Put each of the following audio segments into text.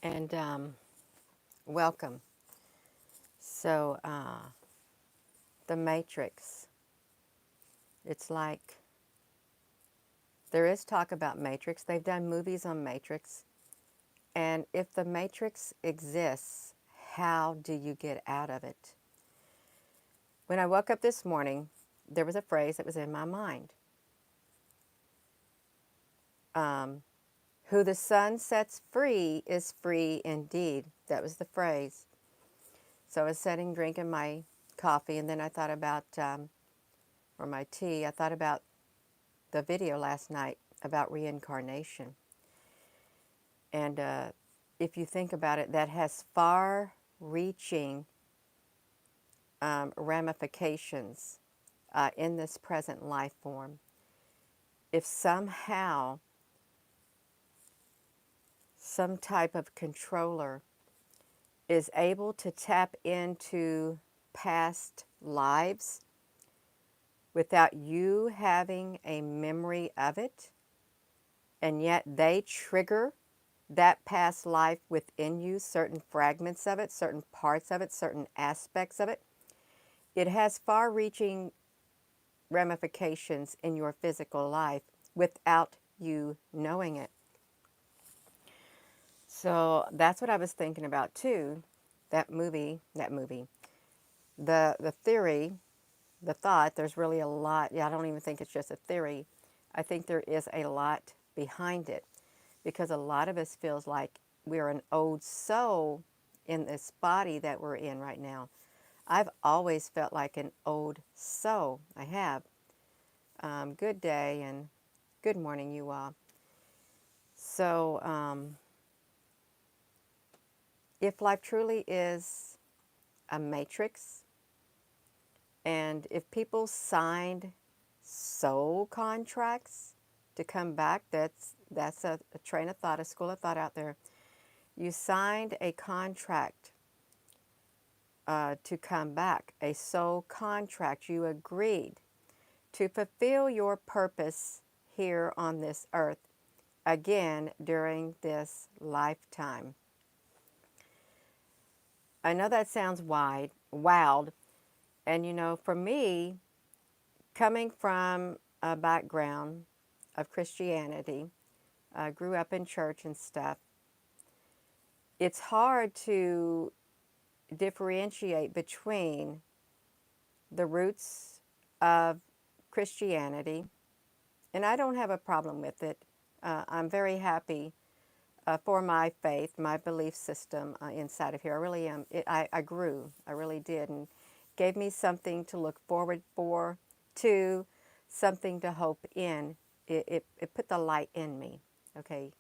and welcome. So, the Matrix, it's like there is talk about Matrix. They've done movies on Matrix. And if the Matrix exists, how do you get out of it? When I woke up this morning, there was a phrase that was in my mind. Um, Who the sun sets free is free indeed. That was the phrase. So I was sitting drinking my coffee, and then I thought about, or my tea, I thought about the video last night about reincarnation. And if you think about it, that has far reaching ramifications in this present life form. If somehow some type of controller is able to tap into past lives without you having a memory of it, and yet they trigger that past life within you, certain fragments of it, certain parts of it, certain aspects of it, it has far reaching ramifications in your physical life without you knowing it. So that's what I was thinking about too. That movie, the theory, the thought, there's really a lot. Yeah, I don't even think it's just a theory. I think there is a lot behind it, because a lot of us feels like we're an old soul in this body that we're in right now. I've always felt like an old soul. I have. Good day and good morning, you all. So, if life truly is a matrix, and if people signed soul contracts to come back, that's a train of thought, a school of thought out there. You signed a contract to come back, a soul contract. You agreed to fulfill your purpose here on this earth again during this lifetime. I know that sounds wild, and for me, coming from a background of Christianity, grew up in church and stuff, it's hard to differentiate between the roots of Christianity, and I don't have a problem with it. I'm very happy for my faith, my belief system inside of here. I really am. I grew. I really did, and gave me something to look forward to, something to hope in. It put the light in me. Okay,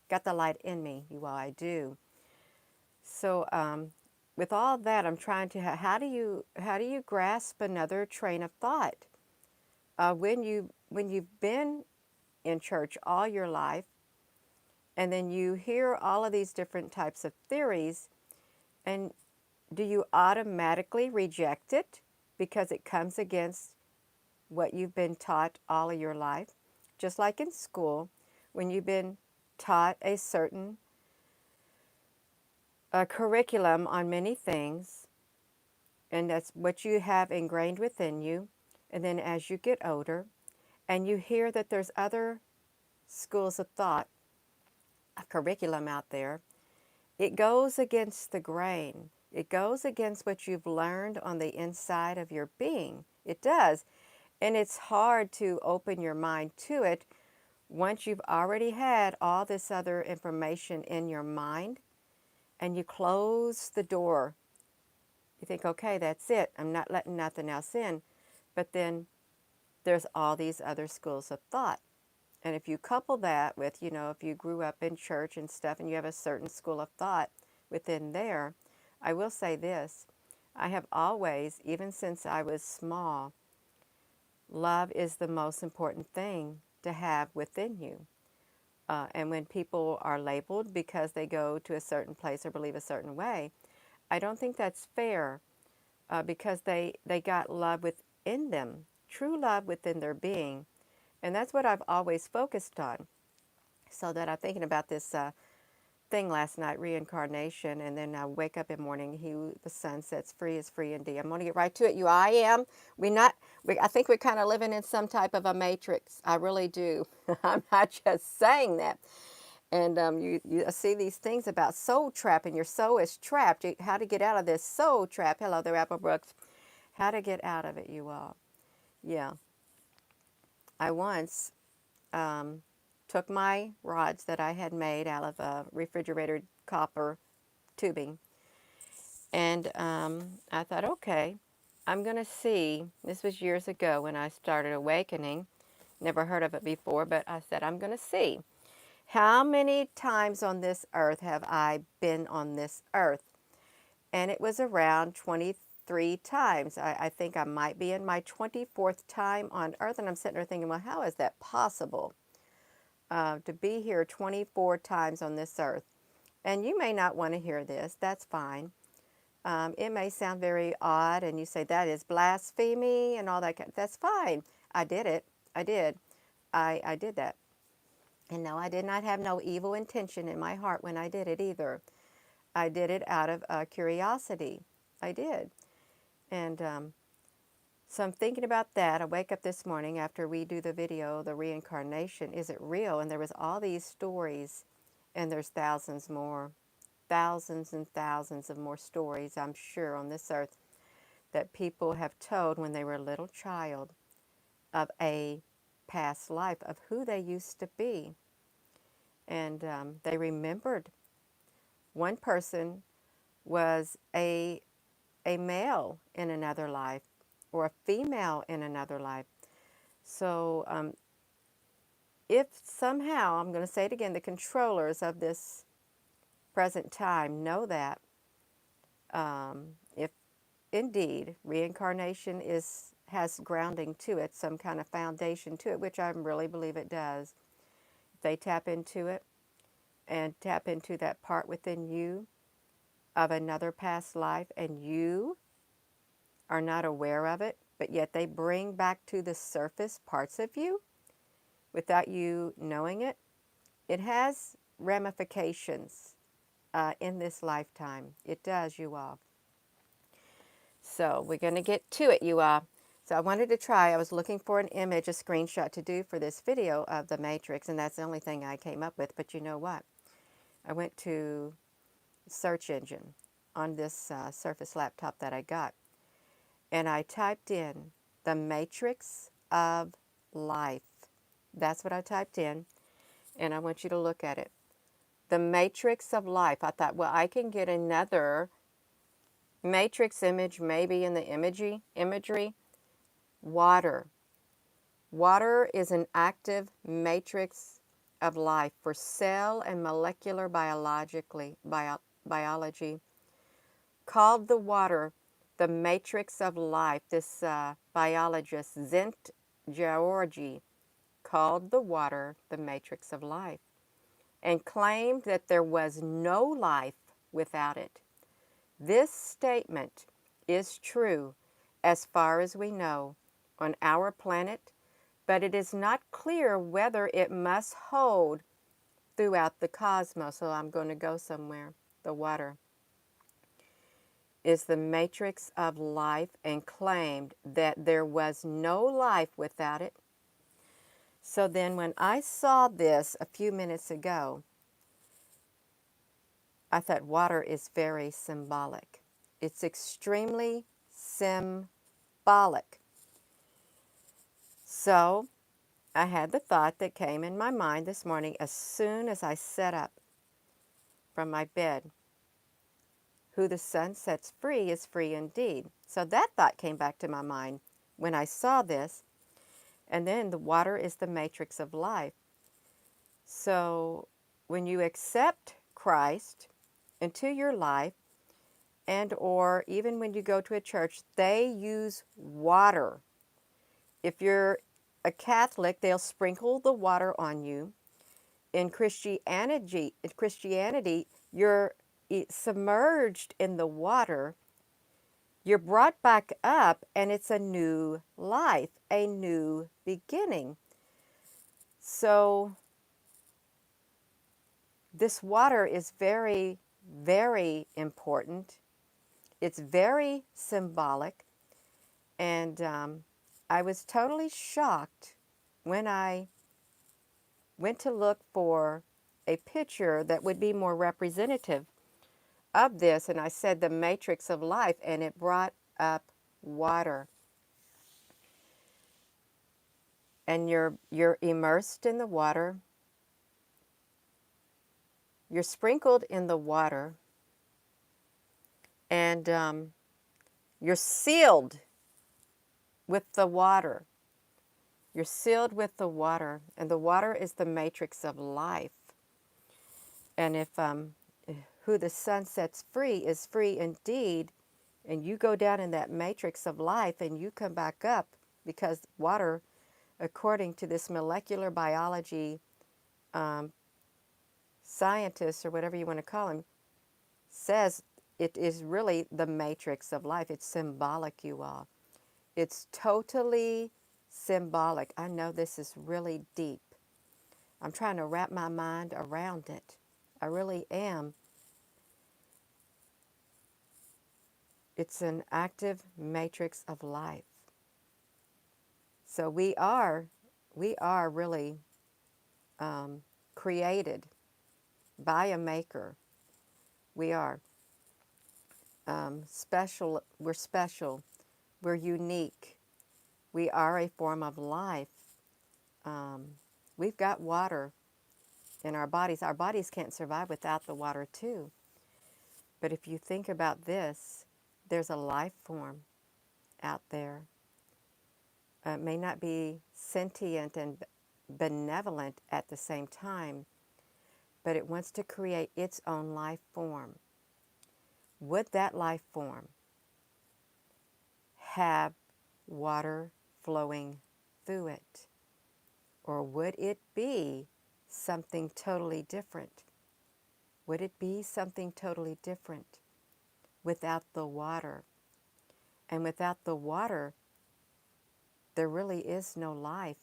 got the light in me. You all, I do. So with all that, I'm trying to. How do you grasp another train of thought when you've been in church all your life, and then you hear all of these different types of theories, and do you automatically reject it because it comes against what you've been taught all of your life? Just like in school, when you've been taught a certain curriculum on many things, and that's what you have ingrained within you, and then as you get older, and you hear that there's other schools of thought, a curriculum out there, it goes against the grain. It goes against what you've learned on the inside of your being. It does. And it's hard to open your mind to it once you've already had all this other information in your mind, and you close the door. You think, okay, that's it. I'm not letting nothing else in. But then there's all these other schools of thought. And if you couple that with, if you grew up in church and stuff and you have a certain school of thought within there, I will say this. I have always, even since I was small, love is the most important thing to have within you. And when people are labeled because they go to a certain place or believe a certain way, I don't think that's fair, because they got love within them, true love within their being. And that's what I've always focused on. So that I'm thinking about this thing last night, reincarnation, and then I wake up in the morning. He, the sun sets free is free indeed. I'm going to get right to it. I am. We not. I think we're kind of living in some type of a matrix. I really do. I'm not just saying that. And you see these things about soul trap, and your soul is trapped. How to get out of this soul trap? Hello there, Apple Brooks. How to get out of it, you all? Yeah. I once took my rods that I had made out of refrigerated copper tubing, and I thought, okay, I'm going to see. This was years ago when I started awakening. Never heard of it before, but I said, I'm going to see. How many times on this earth have I been on this earth? And it was around 23 times. I think I might be in my 24th time on earth. And I'm sitting there thinking, well, how is that possible to be here 24 times on this earth? And you may not want to hear this. That's fine. It may sound very odd, and you say, that is blasphemy and all that. That's fine. I did it. I did. I did that. And no, I did not have no evil intention in my heart when I did it either. I did it out of curiosity. I did. And so I'm thinking about that. I wake up this morning after we do the video, the reincarnation. Is it real? And there was all these stories, and there's thousands more. Thousands and thousands of more stories, I'm sure, on this earth that people have told when they were a little child of a past life, of who they used to be. And they remembered. One person was a male in another life, or a female in another life. So if somehow, I'm going to say it again, the controllers of this present time know that, if indeed reincarnation has grounding to it, some kind of foundation to it, which I really believe it does, if they tap into it and tap into that part within you of another past life, and you are not aware of it, but yet they bring back to the surface parts of you without you knowing it, it has ramifications in this lifetime. It does, you all. So we're going to get to it, you all. So I wanted to try, I was looking for an image, a screenshot to do for this video of the Matrix, and that's the only thing I came up with. But you know what? I went to search engine on this Surface laptop that I got, and I typed in the Matrix of Life. That's what I typed in, and I want you to look at it. The Matrix of Life. I thought, well, I can get another Matrix image, maybe in the imagery. Water. Water is an active matrix of life for cell and molecular biology. Called the water the matrix of life. This biologist, Zent Georgi, called the water the matrix of life and claimed that there was no life without it. This statement is true as far as we know on our planet, but it is not clear whether it must hold throughout the cosmos. So I'm going to go somewhere. The water is the matrix of life and claimed that there was no life without it. So then when I saw this a few minutes ago, I thought water is very symbolic. It's extremely symbolic. So I had the thought that came in my mind this morning as soon as I sat up from my bed. Who the sun sets free is free indeed. So that thought came back to my mind when I saw this. And then the water is the matrix of life. So when you accept Christ into your life, and or even when you go to a church, they use water. If you're a Catholic, they'll sprinkle the water on you. In Christianity, you're submerged in the water. You're brought back up, and it's a new life, a new beginning. So This water is very, very important. It's very symbolic. And I was totally shocked when I went to look for a picture that would be more representative of this. And I said the matrix of life, and it brought up water. And you're immersed in the water. You're sprinkled in the water, and you're sealed with the water. You're sealed with the water, and the water is the matrix of life. And if who the sun sets free is free indeed, and you go down in that matrix of life and you come back up, because water, according to this molecular biology um, scientist, or whatever you want to call him, says it is really the matrix of life. It's symbolic, you all. It's totally symbolic. I know this is really deep. I'm trying to wrap my mind around it. I really am. It's an active matrix of life. So we are really created by a maker. We are special. We're special. We're unique. We are a form of life. Um, we've got water in our bodies. Our bodies can't survive without the water too. But if you think about this, there's a life form out there. It may not be sentient and benevolent at the same time, but it wants to create its own life form. Would that life form have water flowing through it? Or would it be something totally different? Would it be something totally different without the water? And without the water, there really is no life.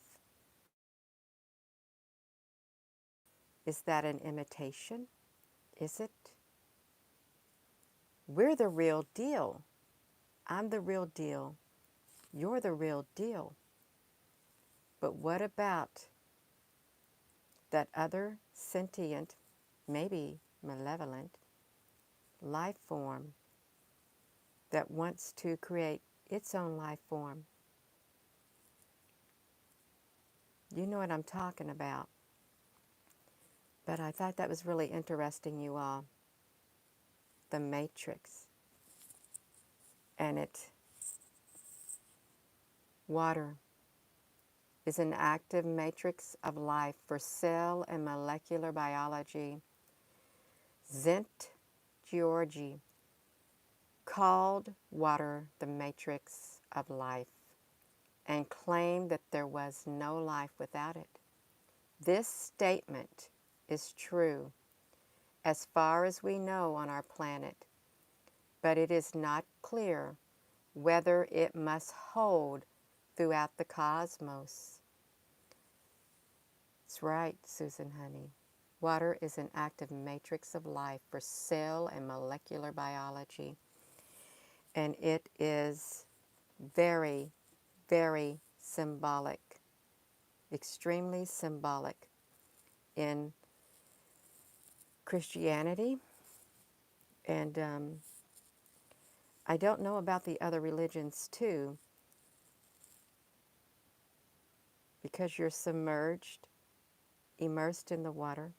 Is that an imitation? Is it? We're the real deal. I'm the real deal. You're the real deal. But what about that other sentient, maybe malevolent, life form that wants to create its own life form? You know what I'm talking about. But I thought that was really interesting, you all. The matrix. And water is an active matrix of life for cell and molecular biology. Zent Georgi called water the matrix of life and claimed that there was no life without it. This statement is true as far as we know on our planet, but it is not clear whether it must hold throughout the cosmos. That's right, Susan Honey. Water is an active matrix of life for cell and molecular biology, and it is very, very symbolic, extremely symbolic in Christianity. And I don't know about the other religions too, because you're submerged, immersed in the water,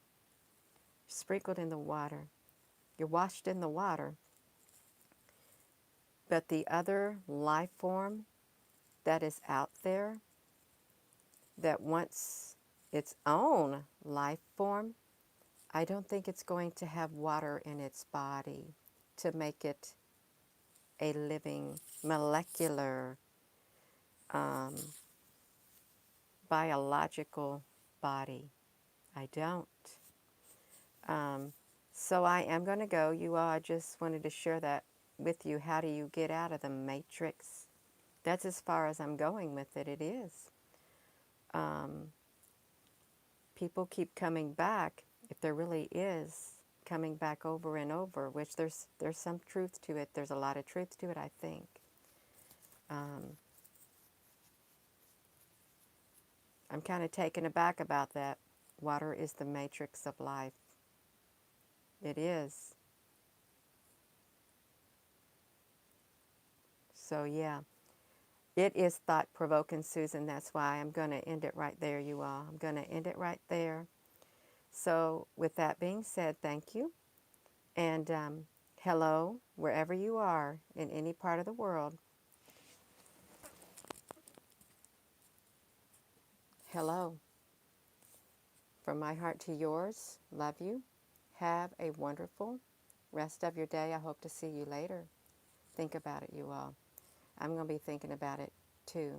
sprinkled in the water, you're washed in the water. But the other life form that is out there that wants its own life form, I don't think it's going to have water in its body to make it a living molecular biological body. I don't. So I am going to go. You all, I just wanted to share that with you. How do you get out of the matrix? That's as far as I'm going with it. It is. People keep coming back if there really is coming back over and over, which there's some truth to it. There's a lot of truth to it, I think. Um, I'm kind of taken aback about that. Water is the matrix of life. It is. So yeah, it is thought provoking, Susan. That's why I'm going to end it right there, you all. I'm going to end it right there. So with that being said, thank you. And hello, wherever you are in any part of the world. Hello. From my heart to yours, love you. Have a wonderful rest of your day. I hope to see you later. Think about it, you all. I'm going to be thinking about it too.